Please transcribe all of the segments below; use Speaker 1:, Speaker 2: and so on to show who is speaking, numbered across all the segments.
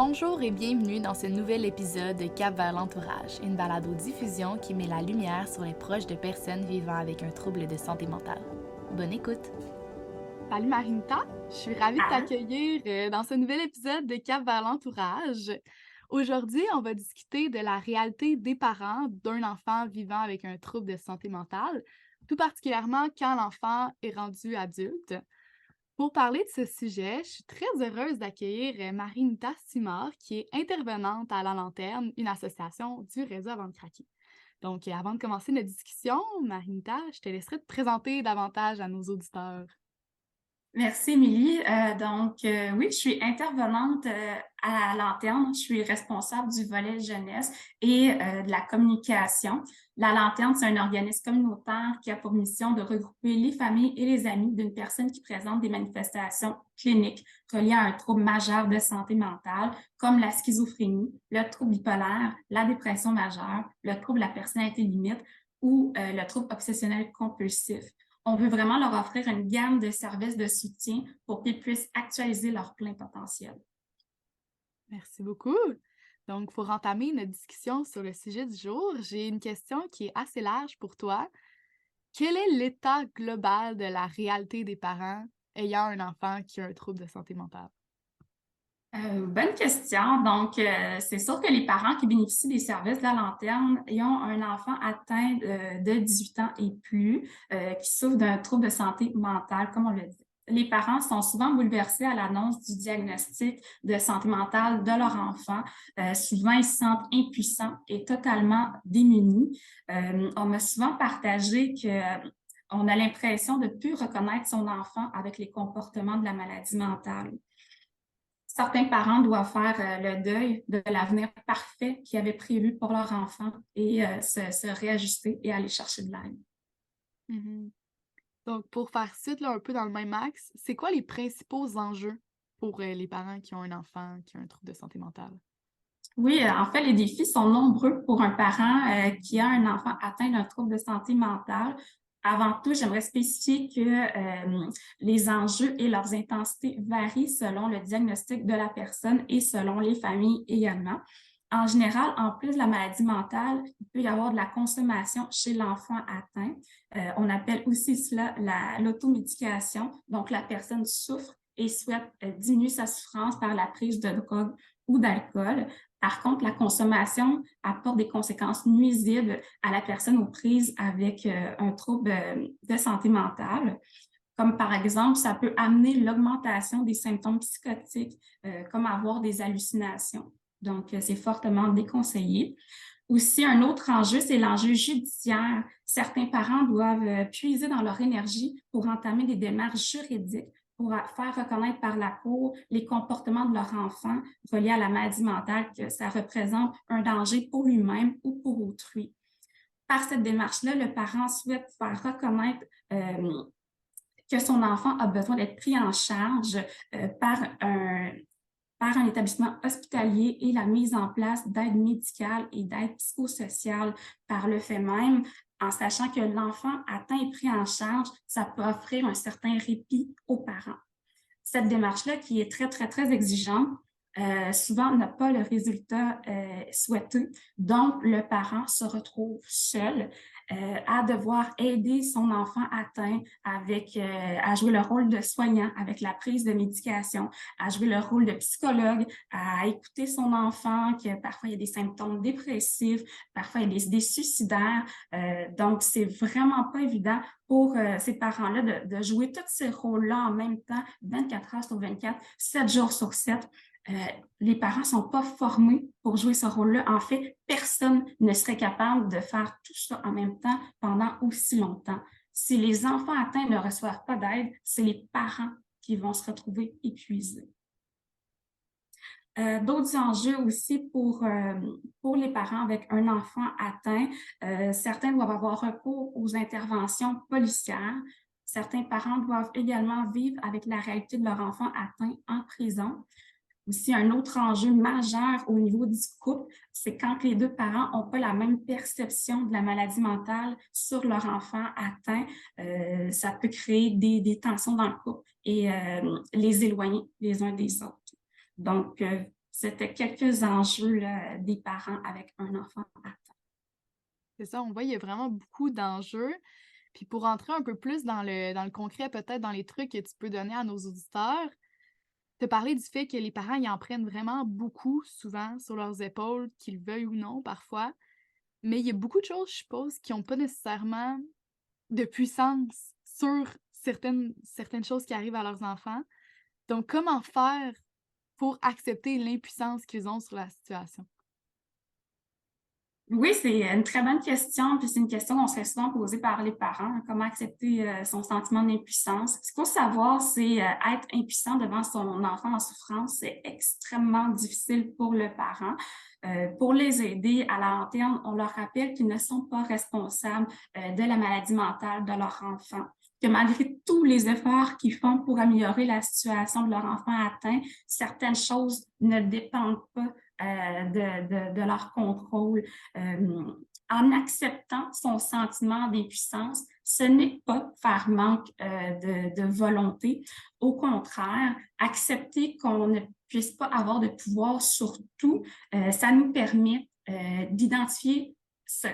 Speaker 1: Bonjour et bienvenue dans ce nouvel épisode de Cap vers l'entourage, une balado-diffusion qui met la lumière sur les proches de personnes vivant avec un trouble de santé mentale. Bonne écoute! Salut Marinta, je suis ravie de
Speaker 2: Ah,
Speaker 1: t'accueillir dans ce nouvel épisode de Cap vers l'entourage. Aujourd'hui, on va discuter de la réalité des parents d'un enfant vivant avec un trouble de santé mentale, tout particulièrement quand l'enfant est rendu adulte. Pour parler de ce sujet, je suis très heureuse d'accueillir Marie-Nita Simard, qui est intervenante à La Lanterne, une association du réseau Avant de craquer. Donc, avant de commencer notre discussion, Marie-Nita, je te laisserai te présenter davantage à nos auditeurs.
Speaker 2: merci Émilie. Oui, je suis intervenante à la Lanterne. Je suis responsable du volet jeunesse et de la communication. La Lanterne, c'est un organisme communautaire qui a pour mission de regrouper les familles et les amis d'une personne qui présente des manifestations cliniques reliées à un trouble majeur de santé mentale, comme la schizophrénie, le trouble bipolaire, la dépression majeure, le trouble de la personnalité limite ou le trouble obsessionnel compulsif. On veut vraiment leur offrir une gamme de services de soutien pour qu'ils puissent actualiser leur plein potentiel.
Speaker 1: Merci beaucoup. Donc, pour entamer notre discussion sur le sujet du jour, j'ai une question qui est assez large pour toi. Quel est l'état global de la réalité des parents ayant un enfant qui a un trouble de santé mentale?
Speaker 2: Bonne question. C'est sûr que les parents qui bénéficient des services de la lanterne et ont un enfant atteint de 18 ans et plus, qui souffre d'un trouble de santé mentale, comme on le dit. Les parents sont souvent bouleversés à l'annonce du diagnostic de santé mentale de leur enfant. Souvent, ils se sentent impuissants et totalement démunis. On m'a souvent partagé que on a l'impression de ne plus reconnaître son enfant avec les comportements de la maladie mentale. Certains parents doivent faire le deuil de l'avenir parfait qu'ils avaient prévu pour leur enfant et se réajuster et aller chercher de l'aide.
Speaker 1: Mhm. Donc, pour faire suite là, un peu dans le même axe, c'est quoi les principaux enjeux pour les parents qui ont un enfant qui a un trouble de santé mentale?
Speaker 2: Oui, en fait, les défis sont nombreux pour un parent qui a un enfant atteint d'un trouble de santé mentale. Avant tout, j'aimerais spécifier que les enjeux et leurs intensités varient selon le diagnostic de la personne et selon les familles également. En général, en plus de la maladie mentale, il peut y avoir de la consommation chez l'enfant atteint. On appelle aussi cela l'automédication. Donc, la personne souffre et souhaite diminuer sa souffrance par la prise de drogue ou d'alcool. Par contre, la consommation apporte des conséquences nuisibles à la personne aux prises avec un trouble de santé mentale, comme par exemple, ça peut amener l'augmentation des symptômes psychotiques, comme avoir des hallucinations. Donc, c'est fortement déconseillé. Aussi, un autre enjeu, c'est l'enjeu judiciaire. Certains parents doivent puiser dans leur énergie pour entamer des démarches juridiques pour faire reconnaître par la Cour les comportements de leur enfant reliés à la maladie mentale, que ça représente un danger pour lui-même ou pour autrui. Par cette démarche-là, le parent souhaite faire reconnaître que son enfant a besoin d'être pris en charge par un établissement hospitalier et la mise en place d'aide médicale et d'aide psychosociale par le fait même, en sachant que l'enfant atteint et pris en charge, ça peut offrir un certain répit aux parents. Cette démarche-là, qui est très, très, très exigeante, souvent n'a pas le résultat souhaité. Donc, le parent se retrouve seul à devoir aider son enfant atteint à jouer le rôle de soignant avec la prise de médication, à jouer le rôle de psychologue, à écouter son enfant, que parfois il y a des symptômes dépressifs, parfois il y a des suicidaires. Donc, c'est vraiment pas évident pour ces parents-là de jouer tous ces rôles-là en même temps, 24 heures sur 24, 7 jours sur 7. Les parents ne sont pas formés pour jouer ce rôle-là. En fait, personne ne serait capable de faire tout ça en même temps pendant aussi longtemps. Si les enfants atteints ne reçoivent pas d'aide, c'est les parents qui vont se retrouver épuisés. D'autres enjeux aussi pour les parents avec un enfant atteint, certains doivent avoir recours aux interventions policières. Certains parents doivent également vivre avec la réalité de leur enfant atteint en prison. Aussi, un autre enjeu majeur au niveau du couple, c'est quand les deux parents n'ont pas la même perception de la maladie mentale sur leur enfant atteint, ça peut créer des tensions dans le couple et les éloigner les uns des autres. Donc, C'était quelques enjeux là, des parents avec un enfant atteint.
Speaker 1: C'est ça, on voit, il y a vraiment beaucoup d'enjeux. Puis pour rentrer un peu plus dans le concret, peut-être dans les trucs que tu peux donner à nos auditeurs, te parler du fait que les parents, ils en prennent vraiment beaucoup, souvent, sur leurs épaules, qu'ils veuillent ou non, parfois. Mais il y a beaucoup de choses, je suppose, qui ont pas nécessairement de puissance sur certaines choses qui arrivent à leurs enfants. Donc, comment faire pour accepter l'impuissance qu'ils ont sur la situation?
Speaker 2: Oui, c'est une très bonne question, puis c'est une question qu'on se fait souvent poser par les parents, hein, comment accepter son sentiment d'impuissance. Ce qu'il faut savoir, c'est être impuissant devant son enfant en souffrance, c'est extrêmement difficile pour le parent. Pour les aider à la lanterne, on leur rappelle qu'ils ne sont pas responsables de la maladie mentale de leur enfant, que malgré tous les efforts qu'ils font pour améliorer la situation de leur enfant atteint, certaines choses ne dépendent pas de leur contrôle. En acceptant son sentiment d'impuissance, ce n'est pas faire manque de volonté. Au contraire, accepter qu'on ne puisse pas avoir de pouvoir sur tout, ça nous permet d'identifier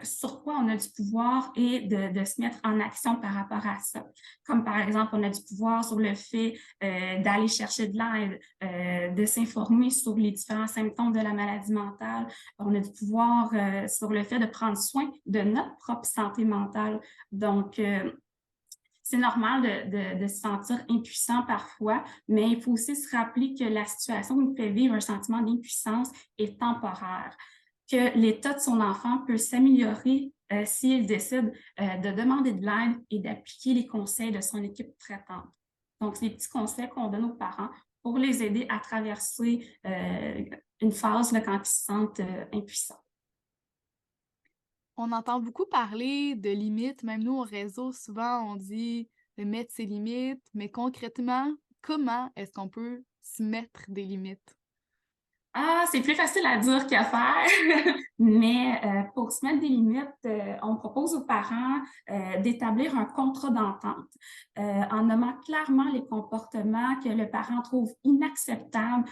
Speaker 2: sur quoi on a du pouvoir et de se mettre en action par rapport à ça. Comme par exemple, on a du pouvoir sur le fait d'aller chercher de l'aide, de s'informer sur les différents symptômes de la maladie mentale. On a du pouvoir sur le fait de prendre soin de notre propre santé mentale. Donc, c'est normal de se sentir impuissant parfois, mais il faut aussi se rappeler que la situation nous fait vivre un sentiment d'impuissance est temporaire, que l'état de son enfant peut s'améliorer s'il décide de demander de l'aide et d'appliquer les conseils de son équipe traitante. Donc, c'est les petits conseils qu'on donne aux parents pour les aider à traverser une phase là, quand ils se sentent impuissants.
Speaker 1: On entend beaucoup parler de limites, même nous au réseau, souvent on dit de mettre ses limites, mais concrètement, comment est-ce qu'on peut se mettre des limites?
Speaker 2: Ah, c'est plus facile à dire qu'à faire, mais pour se mettre des limites, on propose aux parents d'établir un contrat d'entente en nommant clairement les comportements que le parent trouve inacceptables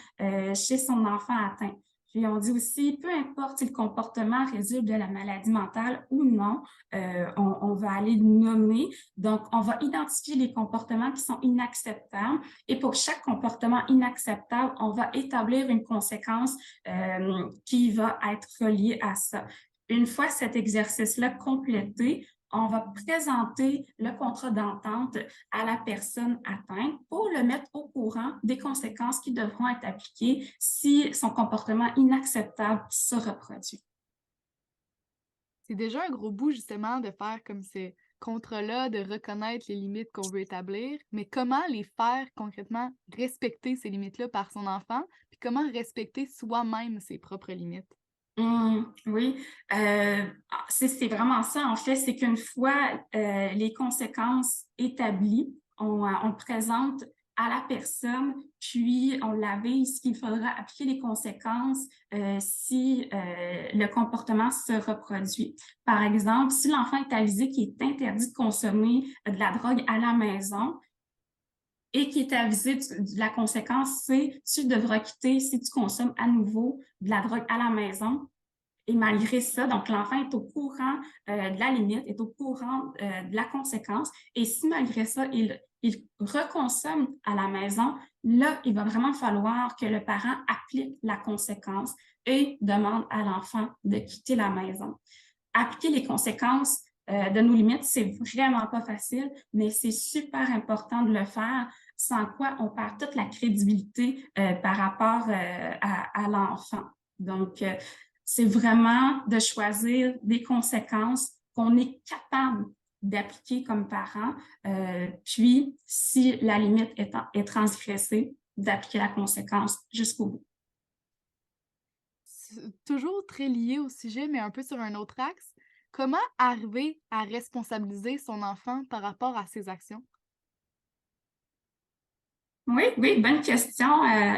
Speaker 2: chez son enfant atteint. Puis on dit aussi, peu importe si le comportement résulte de la maladie mentale ou non, on va aller le nommer. Donc, on va identifier les comportements qui sont inacceptables et pour chaque comportement inacceptable, on va établir une conséquence qui va être reliée à ça. Une fois cet exercice-là complété, on va présenter le contrat d'entente à la personne atteinte pour le mettre au courant des conséquences qui devront être appliquées si son comportement inacceptable se reproduit.
Speaker 1: C'est déjà un gros bout justement de faire comme ces contrats-là, de reconnaître les limites qu'on veut établir, mais comment les faire concrètement respecter ces limites-là par son enfant, puis comment respecter soi-même ses propres limites?
Speaker 2: Oui, c'est vraiment ça, en fait, c'est qu'une fois les conséquences établies, on présente à la personne, puis on l'avise qu'il faudra appliquer les conséquences si le comportement se reproduit. Par exemple, si l'enfant est avisé qu'il est interdit de consommer de la drogue à la maison, et qui est avisé de la conséquence, c'est tu devras quitter si tu consommes à nouveau de la drogue à la maison. Et malgré ça, donc l'enfant est au courant de la limite, est au courant de la conséquence. Et si malgré ça, il reconsomme à la maison, là, il va vraiment falloir que le parent applique la conséquence et demande à l'enfant de quitter la maison. Appliquer les conséquences de nos limites, c'est vraiment pas facile, mais c'est super important de le faire, sans quoi on perd toute la crédibilité par rapport à l'enfant. Donc, c'est vraiment de choisir des conséquences qu'on est capable d'appliquer comme parent, puis si la limite est transgressée, d'appliquer la conséquence jusqu'au bout.
Speaker 1: Toujours très lié au sujet, mais un peu sur un autre axe. Comment arriver à responsabiliser son enfant par rapport à ses actions?
Speaker 2: Oui, oui, bonne question.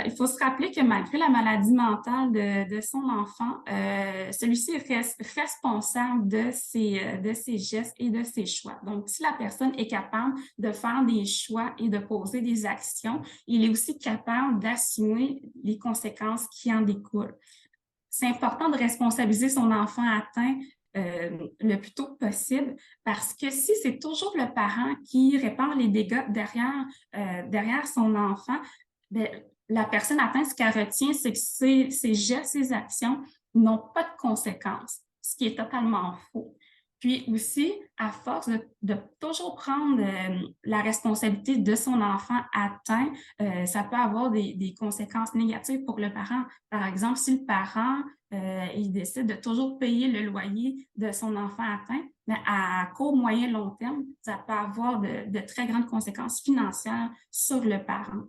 Speaker 2: Il faut se rappeler que malgré la maladie mentale de son enfant, celui-ci reste responsable de ses gestes et de ses choix. Donc, si la personne est capable de faire des choix et de poser des actions, il est aussi capable d'assumer les conséquences qui en découlent. C'est important de responsabiliser son enfant atteint le plus tôt possible parce que si c'est toujours le parent qui répare les dégâts derrière son enfant, bien, la personne atteinte, ce qu'elle retient, c'est que ses gestes, ses actions n'ont pas de conséquences, ce qui est totalement faux. Puis aussi, à force de toujours prendre la responsabilité de son enfant atteint, ça peut avoir des conséquences négatives pour le parent. Par exemple, si le parent il décide de toujours payer le loyer de son enfant atteint, mais à court, moyen, long terme, ça peut avoir de très grandes conséquences financières sur le parent.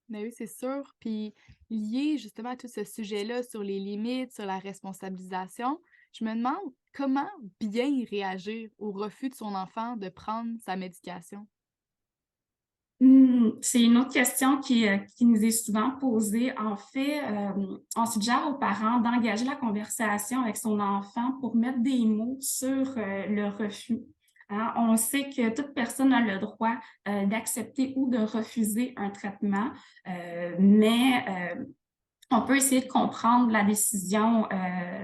Speaker 1: Mais oui, c'est sûr. Puis lié justement à tout ce sujet-là sur les limites, sur la responsabilisation, je me demande comment bien réagir au refus de son enfant de prendre sa médication.
Speaker 2: C'est une autre question qui nous est souvent posée. En fait, on suggère aux parents d'engager la conversation avec son enfant pour mettre des mots sur le refus. Hein, on sait que toute personne a le droit d'accepter ou de refuser un traitement, mais on peut essayer de comprendre la décision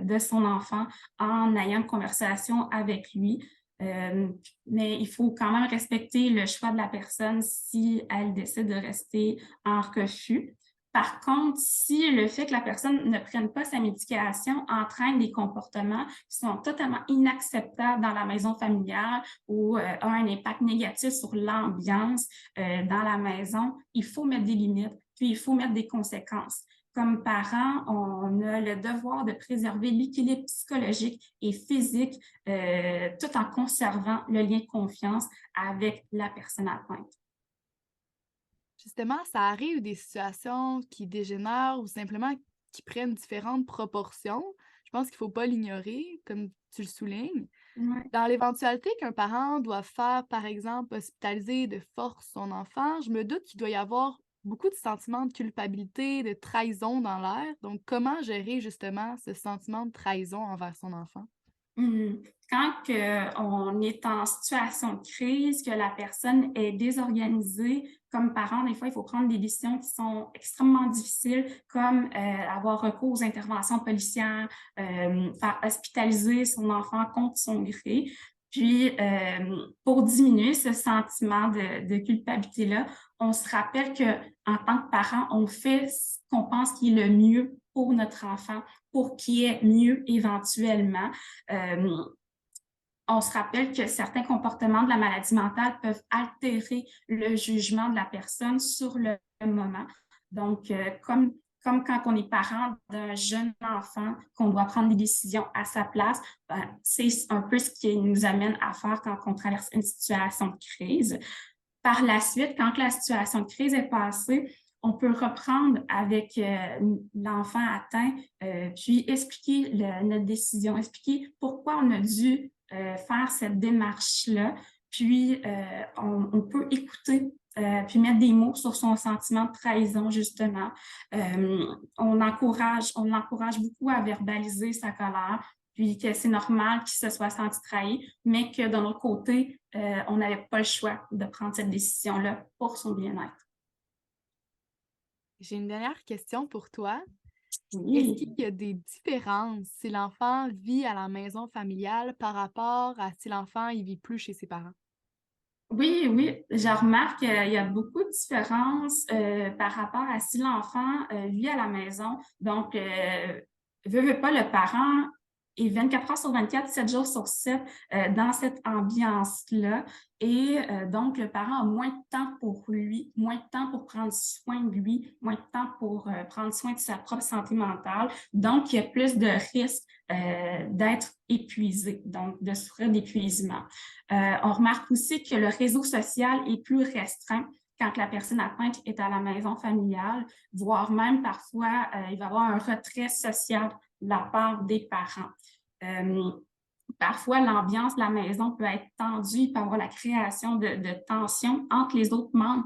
Speaker 2: de son enfant en ayant une conversation avec lui. Euh, mais il faut quand même respecter le choix de la personne si elle décide de rester en refus. Par contre, si le fait que la personne ne prenne pas sa médication entraîne des comportements qui sont totalement inacceptables dans la maison familiale ou a un impact négatif sur l'ambiance dans la maison, il faut mettre des limites, puis il faut mettre des conséquences. Comme parents, on a le devoir de préserver l'équilibre psychologique et physique tout en conservant le lien de confiance avec la personne atteinte.
Speaker 1: Justement, ça arrive des situations qui dégénèrent ou simplement qui prennent différentes proportions. Je pense qu'il ne faut pas l'ignorer, comme tu le soulignes.
Speaker 2: Ouais.
Speaker 1: Dans l'éventualité qu'un parent doit faire, par exemple, hospitaliser de force son enfant, je me doute qu'il doit y avoir beaucoup de sentiments de culpabilité, de trahison dans l'air. Donc, comment gérer justement ce sentiment de trahison envers son enfant?
Speaker 2: Mhm. Quand on est en situation de crise, que la personne est désorganisée, comme parent, des fois, il faut prendre des décisions qui sont extrêmement difficiles, comme avoir recours aux interventions policières, faire hospitaliser son enfant contre son gré. Puis, pour diminuer ce sentiment de culpabilité-là, on se rappelle que en tant que parent, on fait ce qu'on pense qui est le mieux pour notre enfant, pour qu'il y ait mieux éventuellement. Euh, on se rappelle que certains comportements de la maladie mentale peuvent altérer le jugement de la personne sur le moment. Donc, comme quand on est parent d'un jeune enfant, qu'on doit prendre des décisions à sa place, ben, c'est un peu ce qui nous amène à faire quand on traverse une situation de crise. Par la suite, quand la situation de crise est passée, on peut reprendre avec l'enfant atteint, puis expliquer notre décision, expliquer pourquoi on a dû faire cette démarche-là. Puis, on peut écouter, puis mettre des mots sur son sentiment de trahison, justement. On l'encourage beaucoup à verbaliser sa colère, puis que c'est normal qu'il se soit senti trahi, mais que d'un autre côté, on n'avait pas le choix de prendre cette décision-là pour son bien-être.
Speaker 1: J'ai une dernière question pour toi. Est-ce qu'il
Speaker 2: Oui,
Speaker 1: y a des différences si l'enfant vit à la maison familiale par rapport à si l'enfant il vit plus chez ses parents?
Speaker 2: oui, oui, je remarque qu'il y a beaucoup de différences par rapport à si l'enfant vit à la maison. Donc, veut pas, le parent est 24 heures sur 24, 7 jours sur 7 dans cette ambiance-là. Et donc, le parent a moins de temps pour lui, moins de temps pour prendre soin de lui, moins de temps pour prendre soin de sa propre santé mentale. Donc, il y a plus de risques d'être épuisé, donc de souffrir d'épuisement. On remarque aussi que le réseau social est plus restreint quand la personne atteinte est à la maison familiale, voire même parfois, il va y avoir un retrait social de la part des parents. Euh, Parfois, l'ambiance de la maison peut être tendue, il peut y avoir la création de tensions entre les autres membres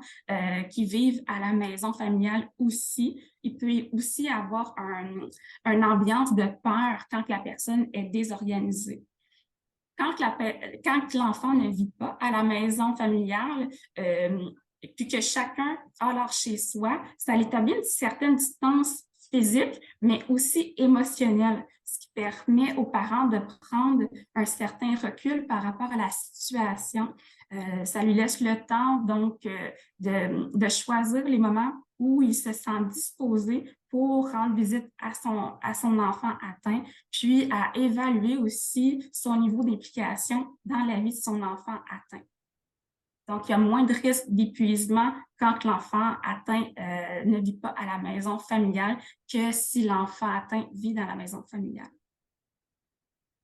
Speaker 2: qui vivent à la maison familiale aussi. Il peut aussi avoir une ambiance de peur quand la personne est désorganisée. Quand l'enfant ne vit pas à la maison familiale, et puis que chacun a leur chez-soi, ça établit une certaine distance physique, mais aussi émotionnelle, ce qui permet aux parents de prendre un certain recul par rapport à la situation. Ça lui laisse le temps, donc, de choisir les moments où il se sent disposé pour rendre visite à son enfant atteint, puis à évaluer aussi son niveau d'implication dans la vie de son enfant atteint. Donc, il y a moins de risque d'épuisement quand l'enfant atteint ne vit pas à la maison familiale que si l'enfant atteint vit dans la maison familiale.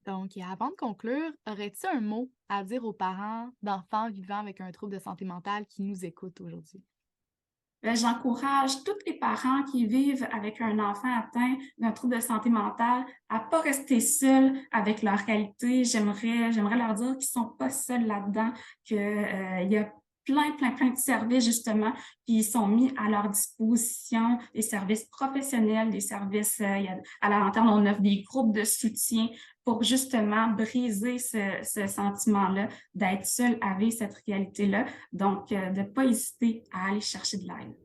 Speaker 1: Donc, et avant de conclure, aurais-tu un mot à dire aux parents d'enfants vivant avec un trouble de santé mentale qui nous écoutent aujourd'hui?
Speaker 2: J'encourage tous les parents qui vivent avec un enfant atteint d'un trouble de santé mentale à ne pas rester seuls avec leur réalité. J'aimerais leur dire qu'ils ne sont pas seuls là-dedans, qu'il y a plein de services, justement, qui sont mis à leur disposition, des services professionnels, des services, à la lanterne, on offre des groupes de soutien pour justement briser ce sentiment-là, d'être seul avec cette réalité-là. Donc, de ne pas hésiter à aller chercher de l'aide.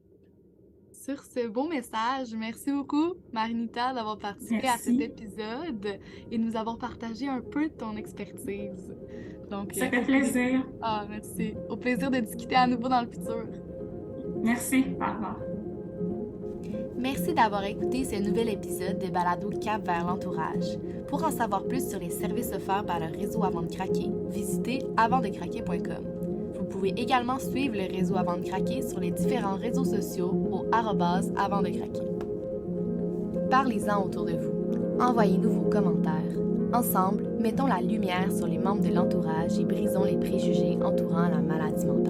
Speaker 1: Sur ce beau message, merci beaucoup, Marinita, d'avoir participé à cet
Speaker 2: Merci.
Speaker 1: épisode et de nous avoir partagé un peu de ton expertise. Donc,
Speaker 2: Ça fait plaisir.
Speaker 1: merci. Au plaisir de discuter à nouveau dans le futur.
Speaker 2: Merci. Au revoir.
Speaker 3: Merci d'avoir écouté ce nouvel épisode de Balado Cap vers l'entourage. Pour en savoir plus sur les services offerts par le réseau Avant de craquer, visitez avantdecraquer.com. Vous pouvez également suivre le réseau Avant de craquer sur les différents réseaux sociaux au @avantdecraquer. Parlez-en autour de vous. Envoyez-nous vos commentaires. Ensemble, mettons la lumière sur les membres de l'entourage et brisons les préjugés entourant la maladie mentale.